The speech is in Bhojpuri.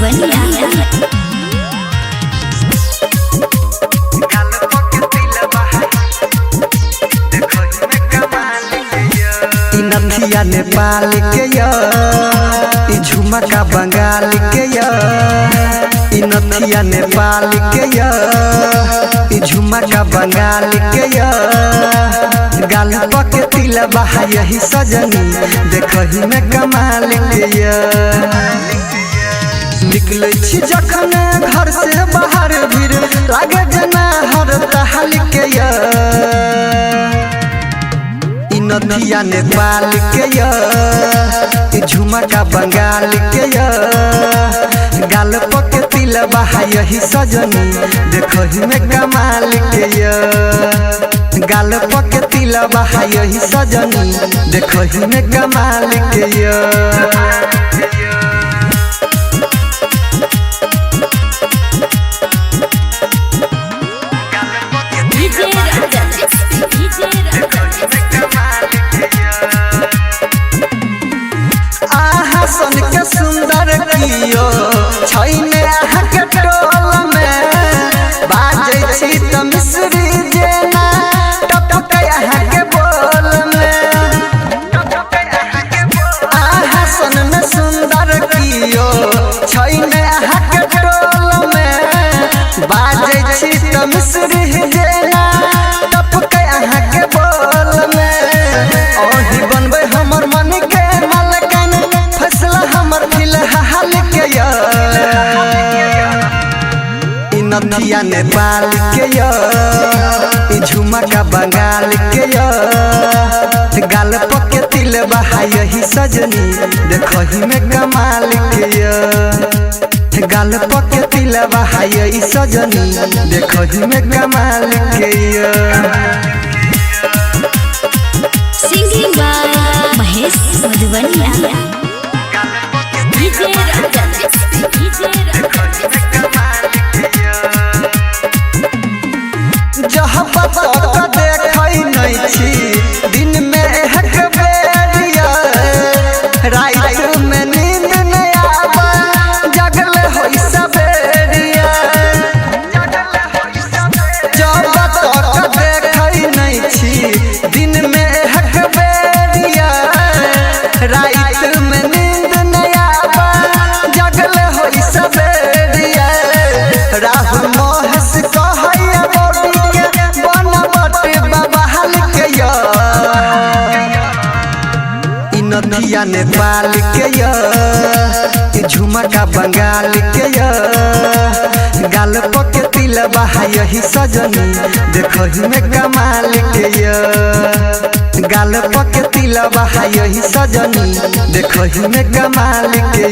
मधुबनिया। नथिया नेपाल के झुमका बंगाल के नथिया नेपाल के झुमका बंगाल के गाल के तिलबा यही सजनी देखही में कमाल के निकले छी जखन घर से बाहर भीड़ लागे जना हर तहल के नथिया नेपाल के झुमका बंगाल के गाल के तिलबा यही सजनी देखही में कमाल के गाल के तिलबा यही सजनी देखही में कमाल के सन के सुंदर कियो छैने अहाँ के टोल में बाजै छी त मिश्री जेना टपके अहाँ के बोल में आहा सन में सुंदर कियो छैने अहाँ के टोल में बाजै छी त मिश्री जेना टपके अहाँ के बोल में ओही बनबै हमर मन के नथिया नेपाल के झुमका बंगाल के गाल के तिलबा यही सजनी देखही में कमाल के गाल के तिलबा यही सजनी देखही में कमाल के सिंगिंग बाय महेश मधुबनिया। जहाँ बता देखै नहीं छी दिन में एक बेरिया रात में नींद नहीं आवा जगल होई सबेरिया जब बता देखै नहीं छी दिन में एक बेरिया रात में नींद नहीं आवा जगल होई सबेरिया राहुल मोहस नथिया नेपाल के झुमका बंगाल के गाल के तिलबा यही सजनी देखही में कमाल के गाल के तिलबा यही सजनी देखही में कमाल के